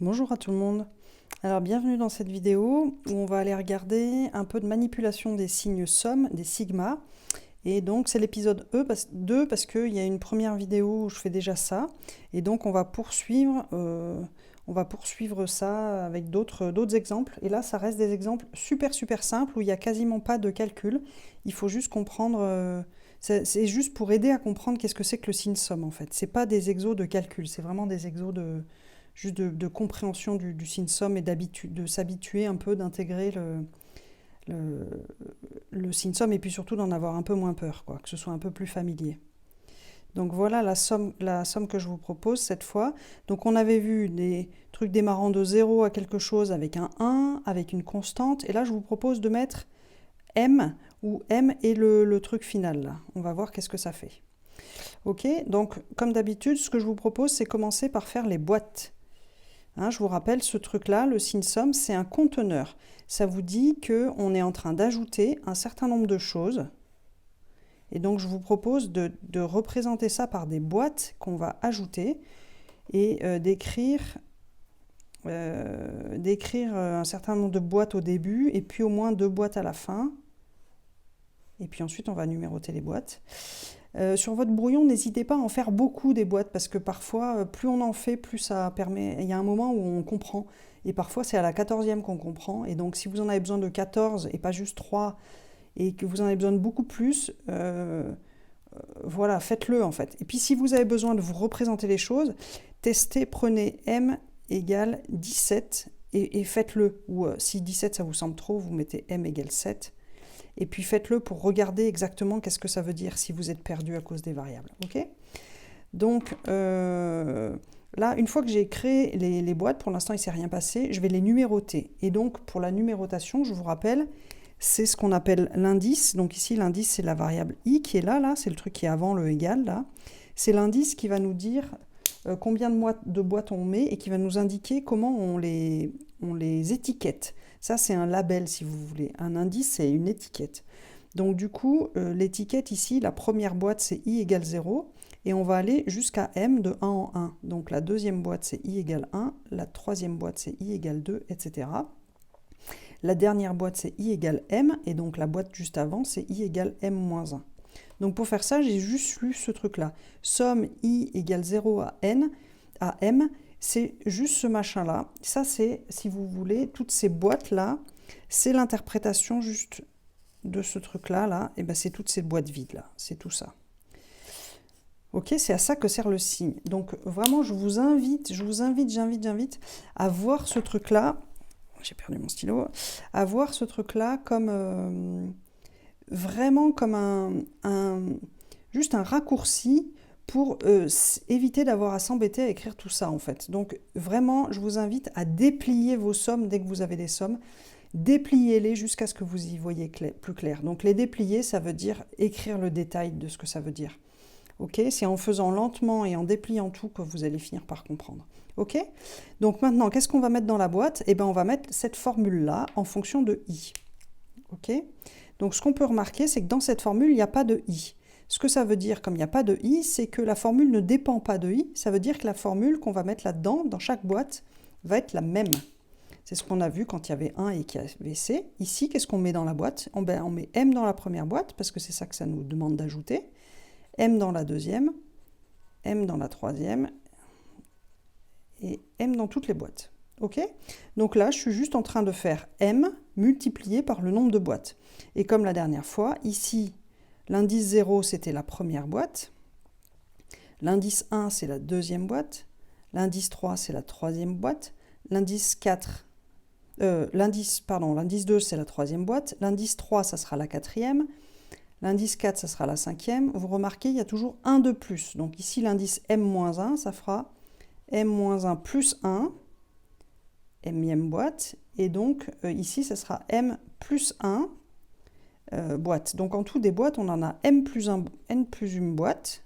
Bonjour à tout le monde. Alors bienvenue dans cette vidéo où on va aller regarder un peu de manipulation des signes somme, des sigma. Et donc c'est l'épisode 2 parce qu'il y a une première vidéo où je fais déjà ça. Et donc on va poursuivre ça avec d'autres exemples. Et là ça reste des exemples super simples où il n'y a quasiment pas de calcul. Il faut juste comprendre... c'est juste pour aider à comprendre qu'est-ce que c'est que le signe somme en fait. C'est pas des exos de calcul, c'est vraiment des exos juste de compréhension du signe somme et de s'habituer un peu, d'intégrer le, le signe somme et puis surtout d'en avoir un peu moins peur, quoi, que ce soit un peu plus familier. Donc voilà la somme que je vous propose cette fois. Donc on avait vu des trucs démarrant de 0 à quelque chose avec un 1, avec une constante. Et là je vous propose de mettre M, où M est le truc final. Là. On va voir qu'est-ce que ça fait. Ok, donc comme d'habitude, ce que je vous propose, c'est commencer par faire les boîtes. Hein, je vous rappelle, ce truc-là, le signe somme, c'est un conteneur. Ça vous dit qu'on est en train d'ajouter un certain nombre de choses. Et donc, je vous propose de représenter ça par des boîtes qu'on va ajouter et d'écrire un certain nombre de boîtes au début et puis au moins 2 boîtes à la fin. Et puis ensuite, on va numéroter les boîtes. Sur votre brouillon, n'hésitez pas à en faire beaucoup des boîtes parce que parfois, plus on en fait, plus ça permet. Il y a un moment où on comprend. Et parfois, c'est à la 14e qu'on comprend. Et donc, si vous en avez besoin de 14 et pas juste 3 et que vous en avez besoin de beaucoup plus, voilà, faites-le en fait. Et puis, si vous avez besoin de vous représenter les choses, testez, prenez m égale 17 et faites-le. Ou si 17 ça vous semble trop, vous mettez m égale 7. Et puis faites-le pour regarder exactement qu'est-ce que ça veut dire si vous êtes perdu à cause des variables. Ok ? Donc là, une fois que j'ai créé les boîtes, pour l'instant il ne s'est rien passé, je vais les numéroter. Et donc pour la numérotation, je vous rappelle, c'est ce qu'on appelle l'indice. Donc ici, l'indice, c'est la variable i qui est là, c'est le truc qui est avant le égal, là. C'est l'indice qui va nous dire combien de boîtes on met et qui va nous indiquer comment on les étiquette. Ça, c'est un label, si vous voulez. Un indice, c'est une étiquette. Donc, du coup, l'étiquette ici, la première boîte, c'est i égale 0. Et on va aller jusqu'à m de 1 en 1. Donc, la deuxième boîte, c'est i égale 1. La troisième boîte, c'est i égale 2, etc. La dernière boîte, c'est i égale m. Et donc, la boîte juste avant, c'est i égale m moins 1. Donc, pour faire ça, j'ai juste lu ce truc-là. Somme i égale 0 à n, à m, c'est juste ce machin-là. Ça, c'est, si vous voulez, toutes ces boîtes-là, c'est l'interprétation juste de ce truc-là, là. Et ben, c'est toutes ces boîtes vides-là. C'est tout ça. Ok, c'est à ça que sert le signe. Donc, vraiment, j'invite à voir ce truc-là. J'ai perdu mon stylo. À voir ce truc-là comme vraiment comme juste un raccourci pour éviter d'avoir à s'embêter à écrire tout ça en fait. Donc vraiment, je vous invite à déplier vos sommes dès que vous avez des sommes. Dépliez-les jusqu'à ce que vous y voyez plus clair. Donc les déplier, ça veut dire écrire le détail de ce que ça veut dire. Ok, c'est en faisant lentement et en dépliant tout que vous allez finir par comprendre. Ok, donc maintenant, qu'est-ce qu'on va mettre dans la boîte? Eh bien, on va mettre cette formule-là en fonction de i. Ok, donc ce qu'on peut remarquer, c'est que dans cette formule, il n'y a pas de i. Ce que ça veut dire, comme il n'y a pas de i, c'est que la formule ne dépend pas de i. Ça veut dire que la formule qu'on va mettre là-dedans, dans chaque boîte, va être la même. C'est ce qu'on a vu quand il y avait 1 et qu'il y avait c. Ici, qu'est-ce qu'on met dans la boîte? On met m dans la première boîte, parce que c'est ça que ça nous demande d'ajouter. M dans la deuxième, M dans la troisième, et M dans toutes les boîtes. Ok? Donc là, je suis juste en train de faire M multiplié par le nombre de boîtes. Et comme la dernière fois, ici, l'indice 0, c'était la première boîte. L'indice 1, c'est la deuxième boîte. L'indice 3, c'est la troisième boîte. L'indice 2, c'est la troisième boîte. L'indice 3, ça sera la quatrième. L'indice 4, ça sera la cinquième. Vous remarquez, il y a toujours un de plus. Donc ici, l'indice m-1, ça fera m-1 plus 1, m-ième boîte. Et donc ici, ça sera m plus 1 boîte. Donc en tout des boîtes, on en a m plus 1, n plus une boîte.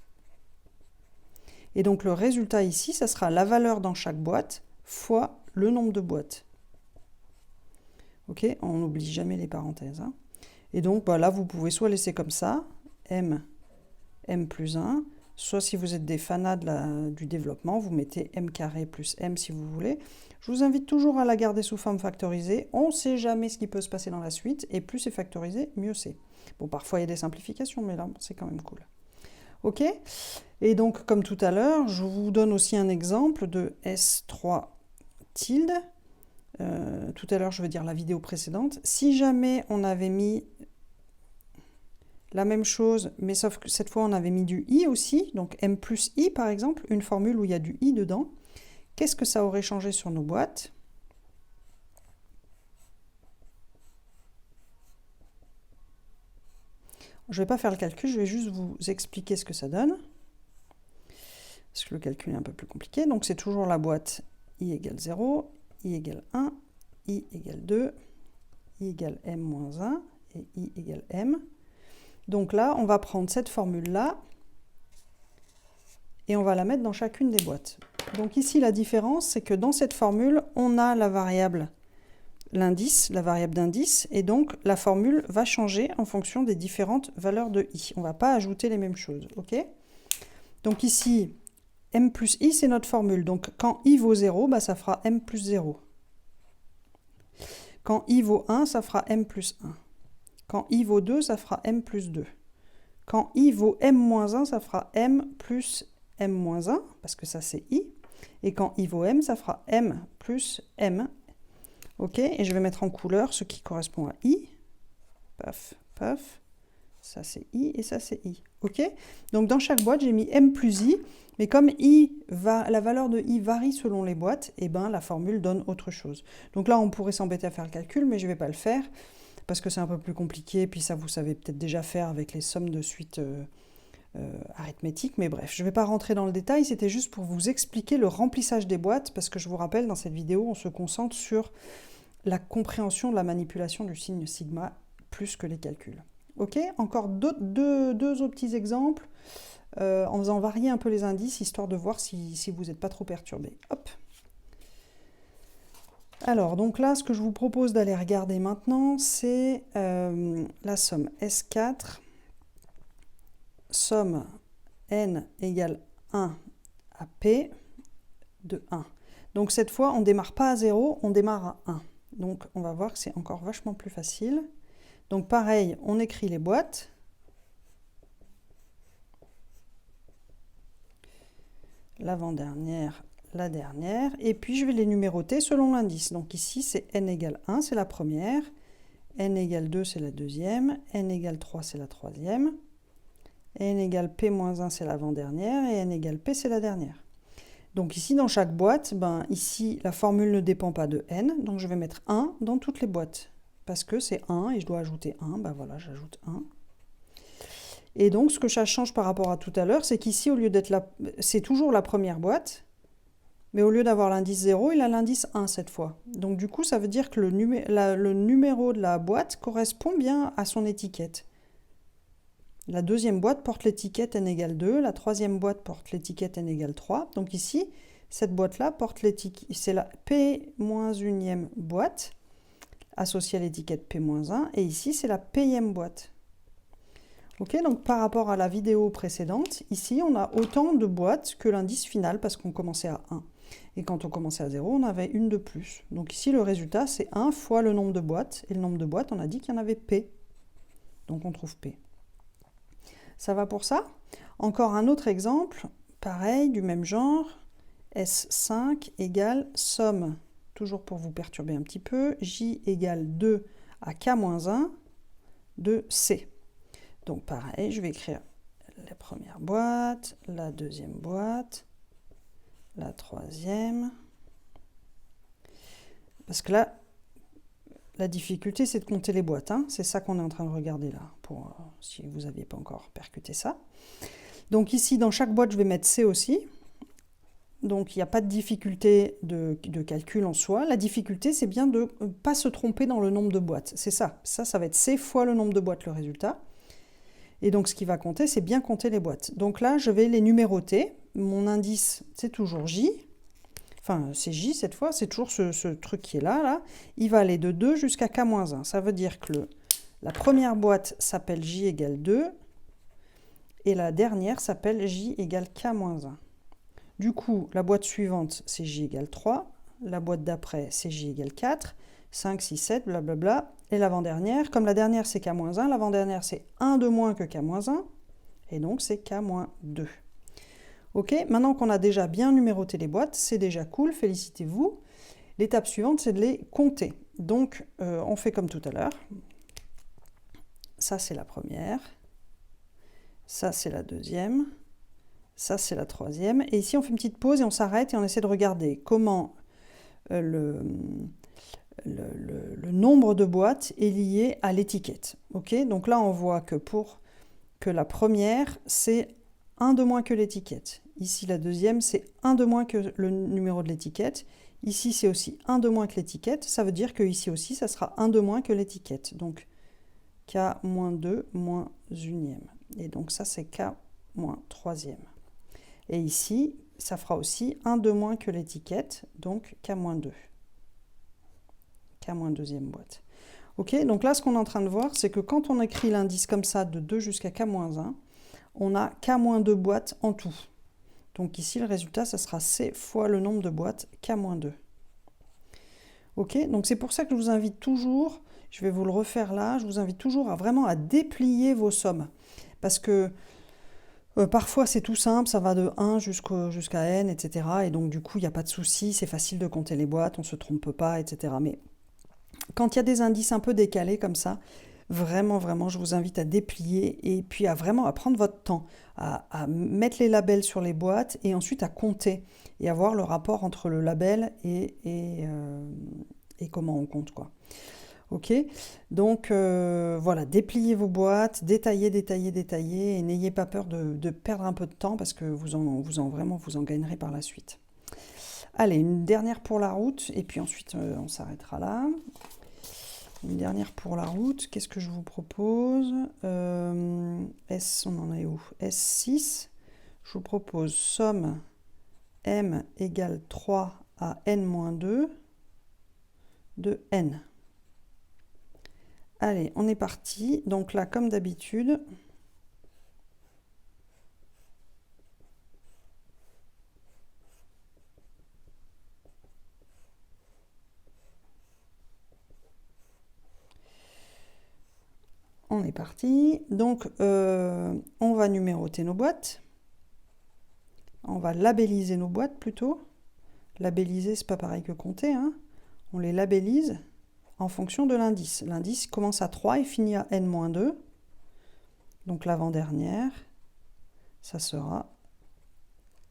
Et donc le résultat ici, ça sera la valeur dans chaque boîte fois le nombre de boîtes. Ok, on n'oublie jamais les parenthèses. Et donc là, vous pouvez soit laisser comme ça, m plus 1, Soit si vous êtes des fanats du développement, vous mettez m carré plus m si vous voulez. Je vous invite toujours à la garder sous forme factorisée. On ne sait jamais ce qui peut se passer dans la suite, et plus c'est factorisé, mieux c'est. Bon, parfois il y a des simplifications, mais là, c'est quand même cool. Ok? Et donc, comme tout à l'heure, je vous donne aussi un exemple de S3 tilde. Tout à l'heure, je veux dire la vidéo précédente. Si jamais on avait mis la même chose, mais sauf que cette fois, on avait mis du i aussi, donc m plus i par exemple, une formule où il y a du i dedans, qu'est-ce que ça aurait changé sur nos boîtes? Je ne vais pas faire le calcul, je vais juste vous expliquer ce que ça donne. Parce que le calcul est un peu plus compliqué. Donc c'est toujours la boîte i égale 0, i égale 1, i égale 2, i égale m moins 1 et i égale m. Donc là, on va prendre cette formule-là et on va la mettre dans chacune des boîtes. Donc ici, la différence, c'est que dans cette formule, on a la variable, l'indice, la variable d'indice, et donc la formule va changer en fonction des différentes valeurs de i. On ne va pas ajouter les mêmes choses, ok? Donc ici, m plus i, c'est notre formule. Donc quand i vaut 0, bah, ça fera m plus 0. Quand i vaut 1, ça fera m plus 1. Quand i vaut 2, ça fera m plus 2. Quand i vaut m moins 1, ça fera m plus m moins 1, parce que ça c'est i. Et quand i vaut m, ça fera m plus m. Ok, et je vais mettre en couleur ce qui correspond à i. Paf, paf. Ça c'est i et ça c'est i. Ok, donc dans chaque boîte, j'ai mis m plus i. Mais comme la valeur de i varie selon les boîtes, et ben la formule donne autre chose. Donc là, on pourrait s'embêter à faire le calcul, mais je ne vais pas le faire, parce que c'est un peu plus compliqué, puis ça, vous savez peut-être déjà faire avec les sommes de suite arithmétiques. Mais bref, je ne vais pas rentrer dans le détail, c'était juste pour vous expliquer le remplissage des boîtes, parce que je vous rappelle, dans cette vidéo, on se concentre sur la compréhension de la manipulation du signe sigma, plus que les calculs. Ok, encore deux autres petits exemples, en faisant varier un peu les indices, histoire de voir si vous n'êtes pas trop perturbé. Hop. Alors, donc là, ce que je vous propose d'aller regarder maintenant, c'est la somme S4, somme n égale 1 à P de 1. Donc cette fois, on ne démarre pas à 0, on démarre à 1. Donc on va voir que c'est encore vachement plus facile. Donc pareil, on écrit les boîtes. L'avant-dernière, la dernière. Et puis je vais les numéroter selon l'indice. Donc ici, c'est n égale 1, c'est la première. N égale 2, c'est la deuxième. N égale 3, c'est la troisième. N égale P moins 1, c'est l'avant-dernière. Et N égale P, c'est la dernière. Donc ici, dans chaque boîte, ici, la formule ne dépend pas de n. Donc je vais mettre 1 dans toutes les boîtes. Parce que c'est 1 et je dois ajouter 1. Ben voilà, j'ajoute 1. Et donc, ce que ça change par rapport à tout à l'heure, c'est qu'ici, au lieu d'être c'est toujours la première boîte, mais au lieu d'avoir l'indice 0, il a l'indice 1 cette fois. Donc du coup, ça veut dire que le numéro de la boîte correspond bien à son étiquette. La deuxième boîte porte l'étiquette n égale 2, la troisième boîte porte l'étiquette n égale 3. Donc ici, cette boîte-là porte l'étiquette, c'est la P-1e boîte, associée à l'étiquette P-1, et ici, c'est la P-ième boîte. Ok, donc par rapport à la vidéo précédente, ici on a autant de boîtes que l'indice final parce qu'on commençait à 1. Et quand on commençait à 0, on avait une de plus. Donc ici le résultat c'est 1 fois le nombre de boîtes. Et le nombre de boîtes, on a dit qu'il y en avait P. Donc on trouve P. Ça va pour ça? Encore un autre exemple, pareil, du même genre. S5 égale somme, toujours pour vous perturber un petit peu, J égale 2 à K-1 de C. Donc pareil, je vais écrire la première boîte, la deuxième boîte, la troisième. Parce que là, la difficulté, c'est de compter les boîtes. Hein. C'est ça qu'on est en train de regarder là, pour si vous n'aviez pas encore percuté ça. Donc ici, dans chaque boîte, je vais mettre C aussi. Donc il n'y a pas de difficulté de calcul en soi. La difficulté, c'est bien de ne pas se tromper dans le nombre de boîtes. C'est ça. Ça va être C fois le nombre de boîtes, le résultat. Et donc, ce qui va compter, c'est bien compter les boîtes. Donc là, je vais les numéroter. Mon indice, c'est toujours J. Enfin, c'est J cette fois. C'est toujours ce truc qui est là. Il va aller de 2 jusqu'à K-1. Ça veut dire que la première boîte s'appelle J égale 2. et la dernière s'appelle J égale K-1. Du coup, la boîte suivante, c'est J égale 3, la boîte d'après, c'est J égale 4, 5, 6, 7, blablabla, et l'avant-dernière, comme la dernière c'est K-1, l'avant-dernière c'est 1 de moins que K-1, et donc c'est K-2. Ok, maintenant qu'on a déjà bien numéroté les boîtes, c'est déjà cool, félicitez-vous. L'étape suivante, c'est de les compter. Donc, on fait comme tout à l'heure. Ça, c'est la première. Ça, c'est la deuxième. Ça, c'est la troisième. Et ici, on fait une petite pause et on s'arrête et on essaie de regarder comment le nombre de boîtes est lié à l'étiquette. Ok, donc là, on voit que la première, c'est 1 de moins que l'étiquette. Ici, la deuxième, c'est 1 de moins que le numéro de l'étiquette. Ici, c'est aussi 1 de moins que l'étiquette. Ça veut dire que ici aussi, ça sera 1 de moins que l'étiquette. Donc, K-2 moins unième. Et donc, ça, c'est K moins troisième. Et ici, ça fera aussi 1 de moins que l'étiquette. Donc, K-2. K moins deuxième boîte. Ok, donc là, ce qu'on est en train de voir, c'est que quand on écrit l'indice comme ça, de 2 jusqu'à K-1, on a K-2 boîtes en tout. Donc ici, le résultat, ça sera C fois le nombre de boîtes K-2. Ok, donc c'est pour ça que je vous invite toujours, je vais vous le refaire là, je vous invite toujours vraiment à déplier vos sommes. Parce que parfois c'est tout simple, ça va de 1 jusqu'à n, etc. Et donc du coup, il n'y a pas de souci, c'est facile de compter les boîtes, on ne se trompe pas, etc. Mais quand il y a des indices un peu décalés comme ça, vraiment, vraiment, je vous invite à déplier et puis à vraiment à prendre votre temps, à mettre les labels sur les boîtes et ensuite à compter et à voir le rapport entre le label et comment on compte, quoi. Ok, donc voilà, dépliez vos boîtes, détaillez, détaillez, détaillez et n'ayez pas peur de perdre un peu de temps parce que vous en gagnerez par la suite. Allez, une dernière pour la route et puis ensuite on s'arrêtera là. Une dernière pour la route, qu'est-ce que je vous propose? On en est où? S6, je vous propose somme m égale 3 à n-2 de n. Allez, on est parti. Donc là, comme d'habitude, on est parti. Donc, on va numéroter nos boîtes. On va labelliser nos boîtes plutôt. Labelliser, c'est pas pareil que compter, hein. On les labellise en fonction de l'indice. L'indice commence à 3 et finit à n-2. Donc l'avant-dernière, ça sera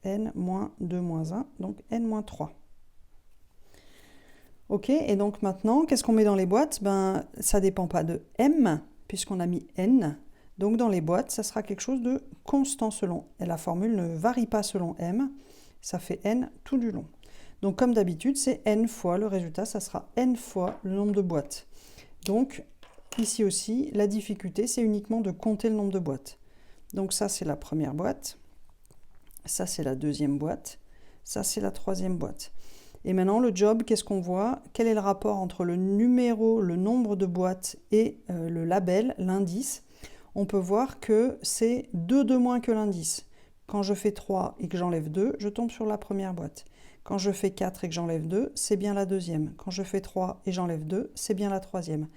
n-2-1, donc n-3. Ok, et donc maintenant, qu'est-ce qu'on met dans les boîtes? Ben, ça ne dépend pas de m, puisqu'on a mis n. Donc dans les boîtes, ça sera quelque chose de constant selon. Et la formule ne varie pas selon m, ça fait n tout du long. Donc comme d'habitude, c'est n fois le résultat, ça sera n fois le nombre de boîtes. Donc ici aussi, la difficulté, c'est uniquement de compter le nombre de boîtes. Donc ça, c'est la première boîte. Ça, c'est la deuxième boîte. Ça, c'est la troisième boîte. Et maintenant, le job, qu'est-ce qu'on voit? Quel est le rapport entre le numéro, le nombre de boîtes et le label, l'indice? On peut voir que c'est 2 de moins que l'indice. Quand je fais 3 et que j'enlève 2, je tombe sur la première boîte. Quand je fais 4 et que j'enlève 2, c'est bien la deuxième. Quand je fais 3 et j'enlève 2, c'est bien la troisième.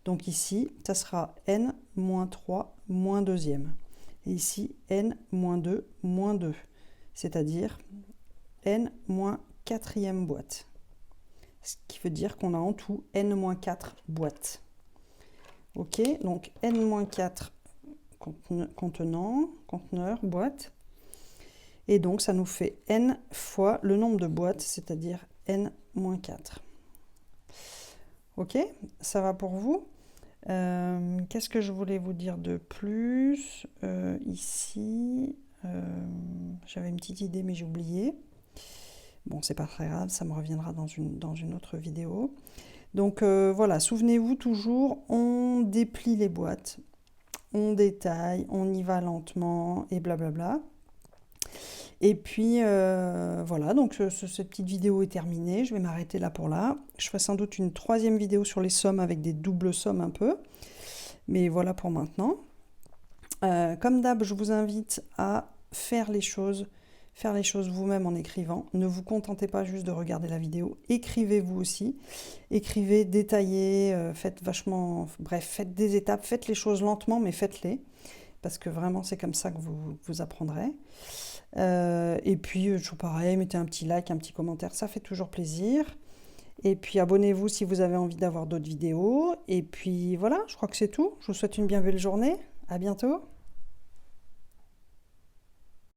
Donc ici, ça sera n moins 3 moins deuxième. Et ici, n moins 2 moins 2. C'est-à-dire n moins quatrième boîte. Ce qui veut dire qu'on a en tout n moins 4 boîtes. Ok, donc n moins 4 conteneurs, boîtes. Et donc, ça nous fait n fois le nombre de boîtes, c'est-à-dire n-4. Ok, ça va pour vous? Qu'est-ce que je voulais vous dire de plus? Ici, j'avais une petite idée, mais j'ai oublié. Bon, c'est pas très grave, ça me reviendra dans une autre vidéo. Donc voilà, souvenez-vous toujours, on déplie les boîtes, on détaille, on y va lentement et blablabla. Et puis voilà, donc cette petite vidéo est terminée, je vais m'arrêter là pour là. Je ferai sans doute une troisième vidéo sur les sommes avec des doubles sommes un peu, mais voilà pour maintenant. Comme d'hab, je vous invite à faire les choses vous-même en écrivant. Ne vous contentez pas juste de regarder la vidéo, écrivez vous aussi. Écrivez, détaillez, faites vachement... Bref, faites des étapes, faites les choses lentement, mais faites-les. Parce que vraiment, c'est comme ça que vous apprendrez. Et puis, toujours pareil, mettez un petit like, un petit commentaire, ça fait toujours plaisir. Et puis, abonnez-vous si vous avez envie d'avoir d'autres vidéos. Et puis, voilà, je crois que c'est tout. Je vous souhaite une bien belle journée. À bientôt.